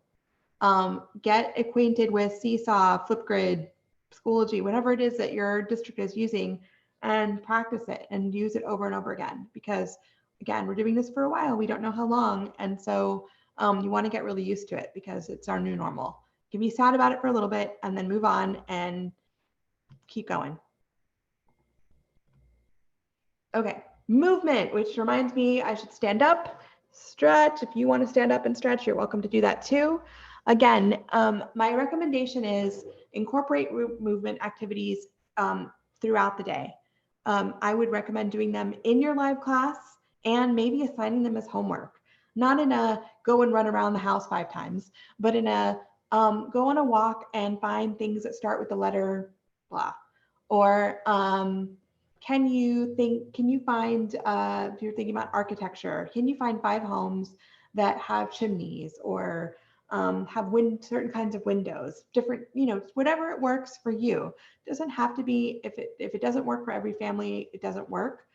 Get acquainted with Seesaw, Flipgrid, Schoology, whatever it is that your district is using, and practice it and use it over and over again. Because again, we're doing this for a while. We don't know how long. And so you want to get really used to it because it's our new normal. You can be sad about it for a little bit and then move on and keep going. Okay, movement, which reminds me I should stand up, stretch. If you want to stand up and stretch, you're welcome to do that too. Again, my recommendation is incorporate movement activities throughout the day. I would recommend doing them in your live class and maybe assigning them as homework. Not in a go and run around the house 5 times, but in a go on a walk and find things that start with the letter blah. Or can you find, if you're thinking about architecture, can you find 5 homes that have chimneys or have certain kinds of windows, different, whatever it works for you. It doesn't have to be, if it doesn't work for every family, it doesn't work.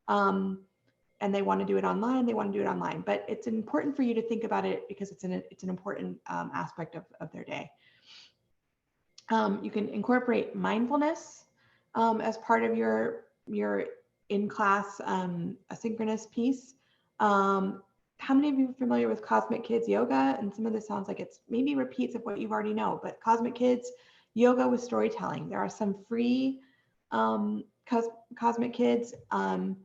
And they want to do it online, they want to do it online. But it's important for you to think about it because it's an important aspect of their day. You can incorporate mindfulness as part of your in-class asynchronous piece. How many of you are familiar with Cosmic Kids Yoga? And some of this sounds like it's maybe repeats of what you already know, but Cosmic Kids Yoga with storytelling. There are some free Cosmic Kids, and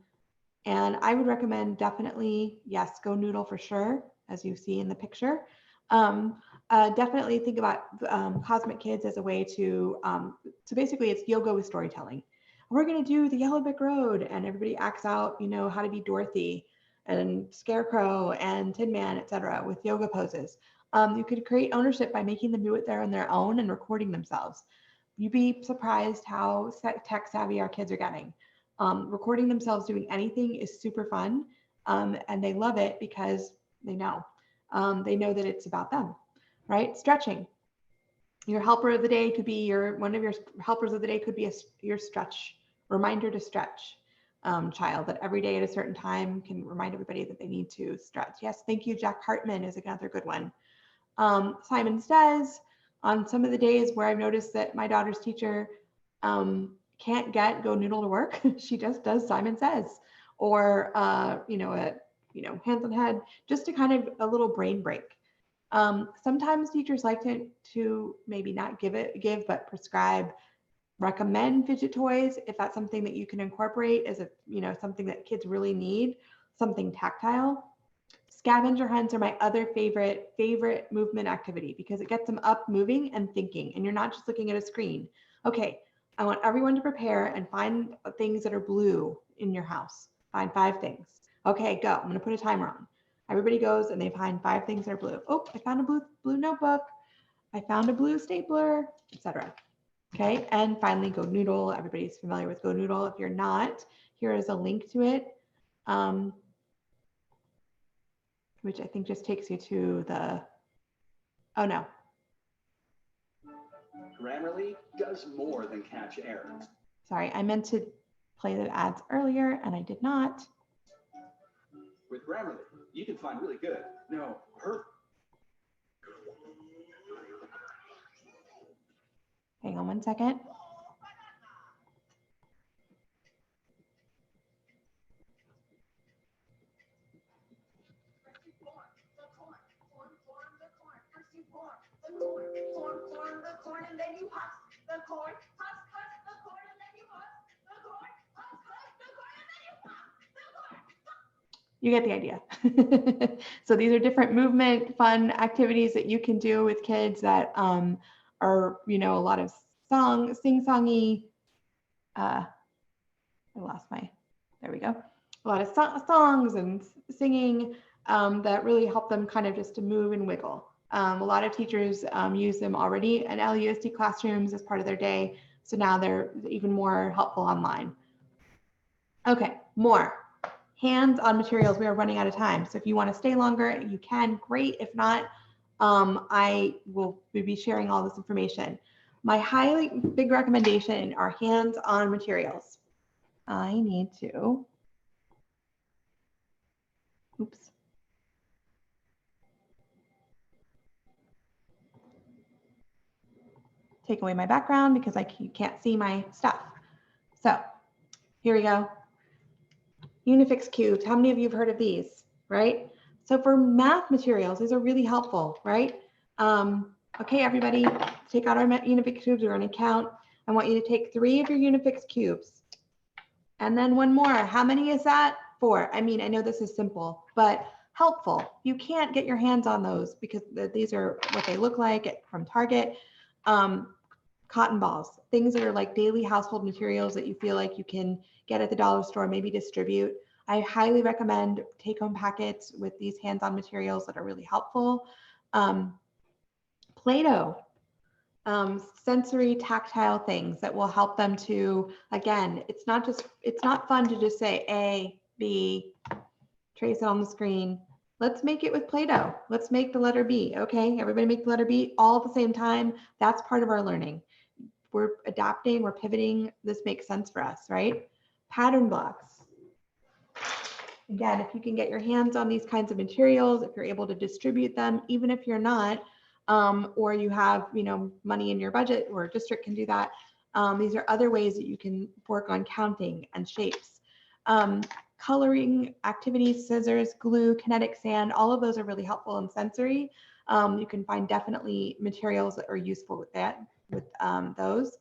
I would recommend definitely, yes, Go Noodle for sure, as you see in the picture. Definitely think about Cosmic Kids as a way to, so basically it's yoga with storytelling. We're going to do the Yellow Brick Road, and everybody acts out, how to be Dorothy and Scarecrow and Tin Man, etc., with yoga poses. You could create ownership by making them do it there on their own and recording themselves. You'd be surprised how tech savvy our kids are getting. Recording themselves doing anything is super fun, and they love it because they know that it's about them, right? Stretching. Your helper of the day could be one of your helpers of the day could be your stretch reminder to stretch. Child that every day at a certain time can remind everybody that they need to stretch. Yes, thank you. Jack Hartman is another good one. Simon Says, on some of the days where I've noticed that my daughter's teacher can't get Go Noodle to work, she just does Simon Says, or hands on head, just to kind of a little brain break. Sometimes teachers like to maybe not give but prescribe recommend fidget toys if that's something that you can incorporate as a, something that kids really need, something tactile. Scavenger hunts are my other favorite movement activity because it gets them up moving and thinking, and you're not just looking at a screen. Okay, I want everyone to prepare and find things that are blue in your house. Find 5 things. Okay, go. I'm going to put a timer on. Everybody goes and they find 5 things that are blue. Oh, I found a blue notebook. I found a blue stapler, etc. Okay, and finally Go Noodle. Everybody's familiar with Go Noodle. If you're not, here is a link to it, which I think just takes you to the, oh no. Grammarly does more than catch errors. Sorry, I meant to play the ads earlier and I did not. With Grammarly, you can find really good, no, perfect. Hang on one second. You get the idea. So these are different movement, fun activities that you can do with kids that are, a lot of sing-songy. I lost my, there we go. A lot of songs and singing that really help them kind of just to move and wiggle. A lot of teachers use them already in LUSD classrooms as part of their day. So now they're even more helpful online. Okay, more. Hands-on materials. We are running out of time. So if you want to stay longer, you can, great. If not, I will be sharing all this information. My big recommendation are hands-on materials. I need to, oops. Take away my background because you can't see my stuff. So here we go. Unifix cubes. How many of you have heard of these, right? So for math materials, these are really helpful, right? Okay, everybody, take out our Unifix cubes. We're going to count. I want you to take 3 of your Unifix cubes. And then 1 more. How many is that? 4. I mean, I know this is simple, but helpful. You can't get your hands on those because these are what they look like from Target. Cotton balls, things that are like daily household materials that you feel like you can get at the dollar store, maybe distribute. I highly recommend take-home packets with these hands-on materials that are really helpful. Play-Doh, sensory tactile things that will help them to, again, it's not fun to just say A, B, trace it on the screen. Let's make it with Play-Doh. Let's make the letter B. Okay, everybody make the letter B all at the same time. That's part of our learning. We're adapting, we're pivoting. This makes sense for us, right? Pattern blocks. Again, if you can get your hands on these kinds of materials, if you're able to distribute them, even if you're not, or you have, money in your budget, or a district can do that. These are other ways that you can work on counting and shapes. Coloring activities, scissors, glue, kinetic sand, all of those are really helpful and sensory. You can find definitely materials that are useful with that, with those.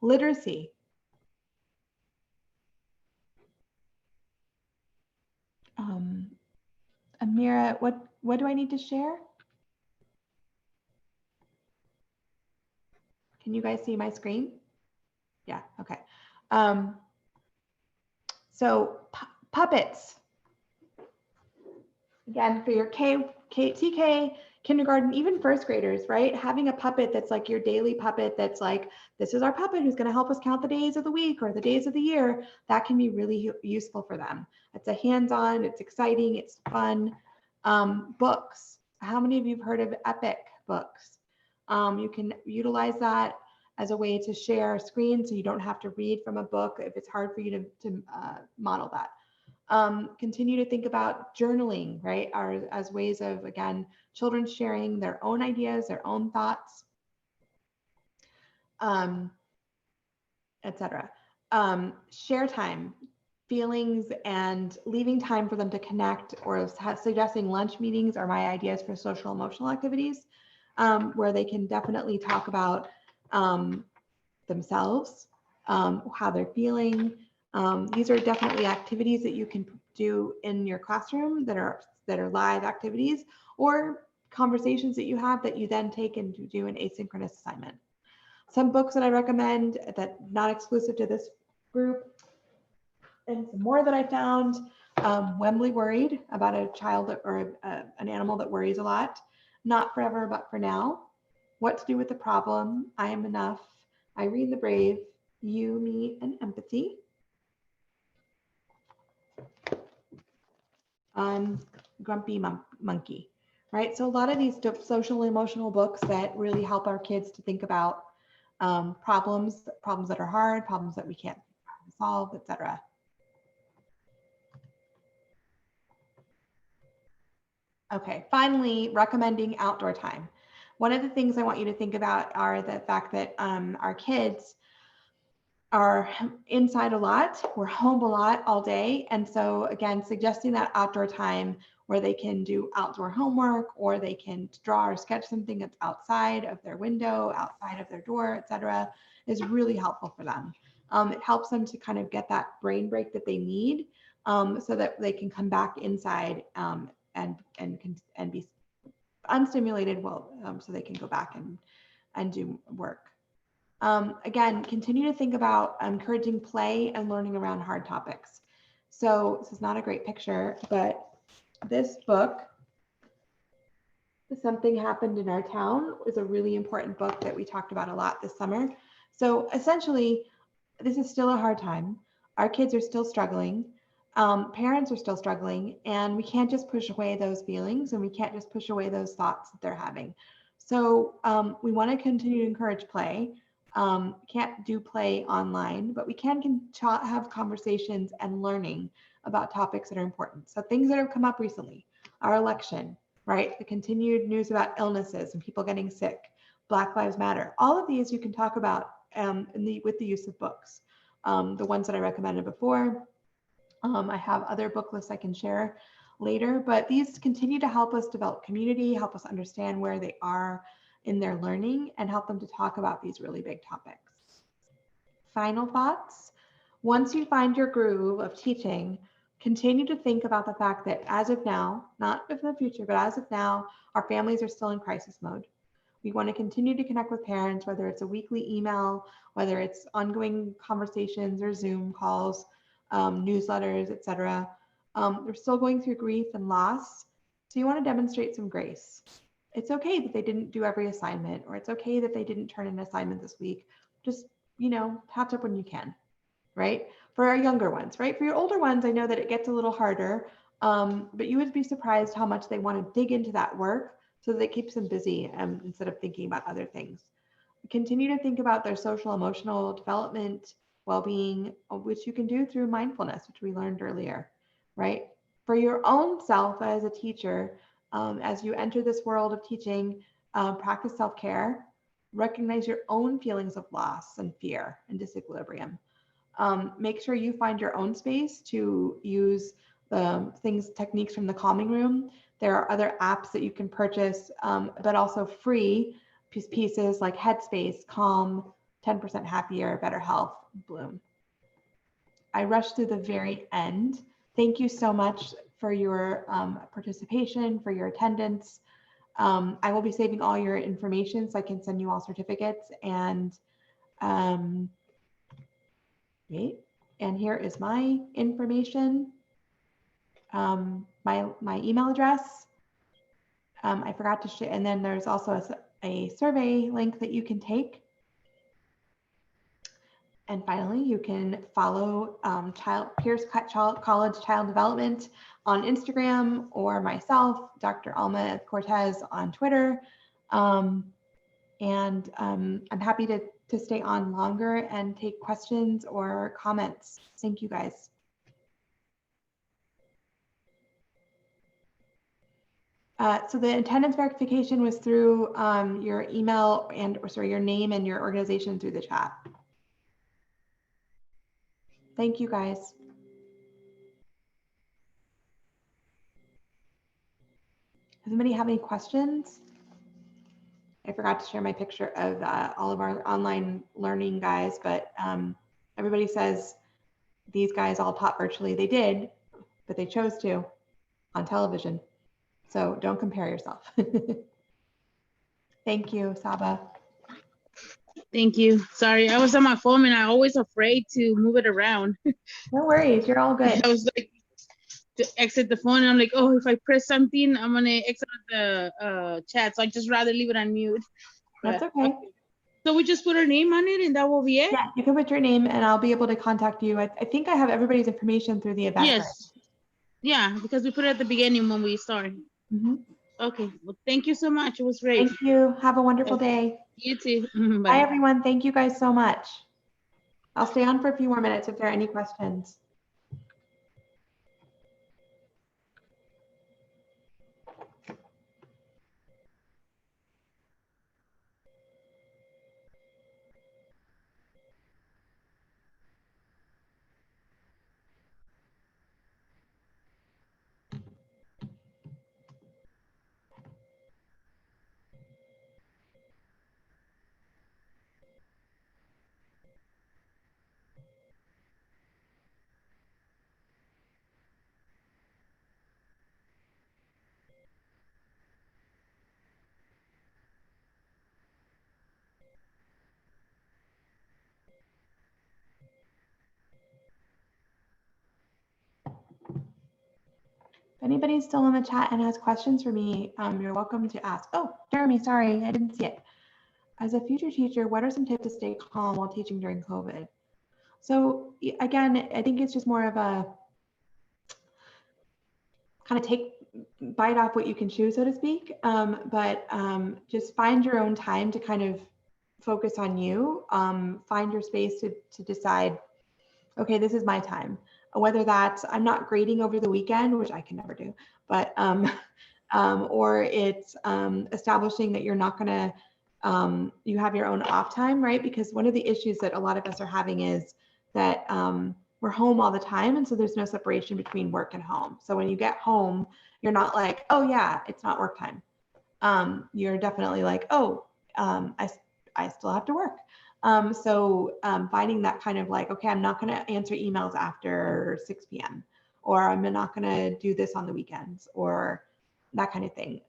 Literacy. Amira, what do I need to share? Can you guys see my screen? Yeah, okay. So puppets. Again, for your TK, kindergarten, even first graders, right? Having a puppet that's like your daily puppet that's like, this is our puppet who's going to help us count the days of the week or the days of the year, that can be really useful for them. It's a hands-on, it's exciting, it's fun. Books. How many of you have heard of Epic books? You can utilize that as a way to share a screen so you don't have to read from a book if it's hard for you to model that. Continue to think about journaling, right? As ways of, again, children sharing their own ideas, their own thoughts, etc. Share time, feelings, and leaving time for them to connect, or suggesting lunch meetings are my ideas for social emotional activities, where they can definitely talk about themselves, how they're feeling. These are definitely activities that you can do in your classroom that are live activities, or conversations that you have that you then take and do an asynchronous assignment. Some books that I recommend that not exclusive to this group, and some more that I found. Wembley Worried, about a child or an animal that worries a lot. Not Forever, but for Now. What to Do with the Problem, I Am Enough, Irene the Brave, You, Me, and Empathy. Grumpy Monkey, right? So a lot of these social emotional books that really help our kids to think about problems that are hard, problems that we can't solve, etc. Okay, finally, recommending outdoor time. One of the things I want you to think about are the fact that our kids are inside a lot, we're home a lot all day. And so again, suggesting that outdoor time where they can do outdoor homework, or they can draw or sketch something that's outside of their window, outside of their door, etc., is really helpful for them. It helps them to kind of get that brain break that they need, so that they can come back inside and be unstimulated, so they can go back and do work. Again, continue to think about encouraging play and learning around hard topics. So this is not a great picture, but this book, Something Happened in Our Town, is a really important book that we talked about a lot this summer. So essentially, this is still a hard time. Our kids are still struggling. Parents are still struggling, and we can't just push away those feelings, and we can't just push away those thoughts that they're having. So we want to continue to encourage play. Can't do play online, but we can have conversations and learning about topics that are important. So things that have come up recently, our election, right? The continued news about illnesses and people getting sick, Black Lives Matter. All of these you can talk about with the use of books. The ones that I recommended before. I have other book lists I can share later, but these continue to help us develop community, help us understand where they are in their learning, and help them to talk about these really big topics. Final thoughts. Once you find your groove of teaching, continue to think about the fact that as of now, not in the future, but as of now, our families are still in crisis mode. We want to continue to connect with parents, whether it's a weekly email, whether it's ongoing conversations or Zoom calls, newsletters, etc. They're still going through grief and loss. So you want to demonstrate some grace. It's okay that they didn't do every assignment, or it's okay that they didn't turn in an assignment this week. Just, catch up when you can, right? For our younger ones, right? For your older ones, I know that it gets a little harder, but you would be surprised how much they want to dig into that work so that it keeps them busy instead of thinking about other things. Continue to think about their social emotional development, well-being, which you can do through mindfulness, which we learned earlier, right? For your own self as a teacher, as you enter this world of teaching, practice self-care, recognize your own feelings of loss and fear and disequilibrium. Make sure you find your own space to use techniques from the calming room. There are other apps that you can purchase, but also free pieces like Headspace, Calm, 10% Happier, Better Health, Bloom. I rushed through the very end. Thank you so much for your participation, for your attendance. I will be saving all your information so I can send you all certificates. And here is my information, my email address. I forgot to share, and then there's also a survey link that you can take. And finally, you can follow Pierce College Child Development on Instagram, or myself, Dr. Alma Cortes, on Twitter. I'm happy to stay on longer and take questions or comments. Thank you, guys. So the attendance verification was through your email your name and your organization through the chat. Thank you, guys. Does anybody have any questions? I forgot to share my picture of all of our online learning guys, but Everybody says these guys all taught virtually. They did, but they chose to on television. So don't compare yourself. Thank you, Saba. Thank you. Sorry, I was on my phone and I'm always afraid to move it around. No worries, you're all good. I was like to exit the phone and I'm like, oh, if I press something, I'm gonna exit the chat. So I just rather leave it on mute. That's But, okay. So we just put our name on it and that will be it? Yeah, you can put your name and I'll be able to contact you. I think I have everybody's information through the event. Yes. Yeah, because we put it at the beginning when we started. Mm-hmm. Okay, well, thank you so much. It was great. Thank you. Have a wonderful day. You too. Bye, Bye. everyone. Thank you guys so much. I'll stay on for a few more minutes if there are any questions. If anybody's still in the chat and has questions for me, you're welcome to ask. Oh, Jeremy, sorry, I didn't see it. As a future teacher, what are some tips to stay calm while teaching during COVID? So again, I think it's just more of a kind of bite off what you can chew, so to speak. But just find your own time to kind of focus on you. Find your space to decide, okay, this is my time. Whether that's I'm not grading over the weekend, which I can never do, but or it's establishing that you're not going to, you have your own off time, right? Because one of the issues that a lot of us are having is that we're home all the time. And so there's no separation between work and home. So when you get home, you're not like, oh yeah, it's not work time. You're definitely like, oh, I still have to work. So finding that kind of like, okay, I'm not going to answer emails after 6 p.m. or I'm not going to do this on the weekends or that kind of thing.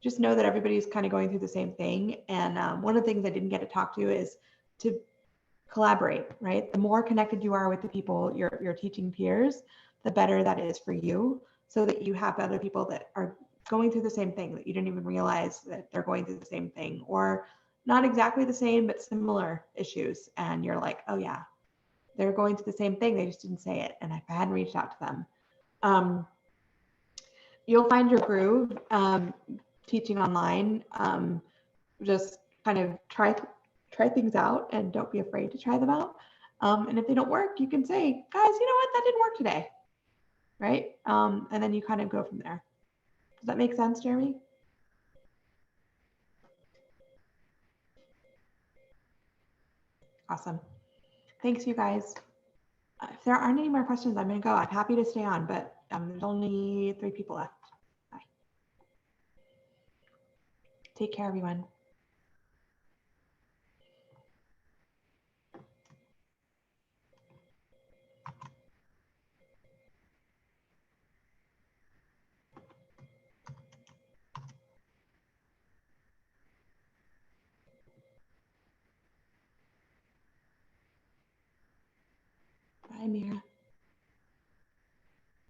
Just know that everybody's kind of going through the same thing. And one of the things I didn't get to talk to is to collaborate, right? The more connected you are with the people, your teaching peers, the better that is for you, so that you have other people that are going through the same thing that you didn't even realize that they're going through the same thing, or not exactly the same, but similar issues. And you're like, oh yeah, they're going through the same thing. They just didn't say it. And I hadn't reached out to them. You'll find your groove teaching online. Just kind of try things out and don't be afraid to try them out. And if they don't work, you can say, guys, you know what, that didn't work today, right? And then you kind of go from there. Does that make sense, Jeremy? Awesome. Thanks, you guys. If there aren't any more questions, I'm going to go. I'm happy to stay on, but there's only 3 people left. Bye. Take care, everyone. Bye, Mira.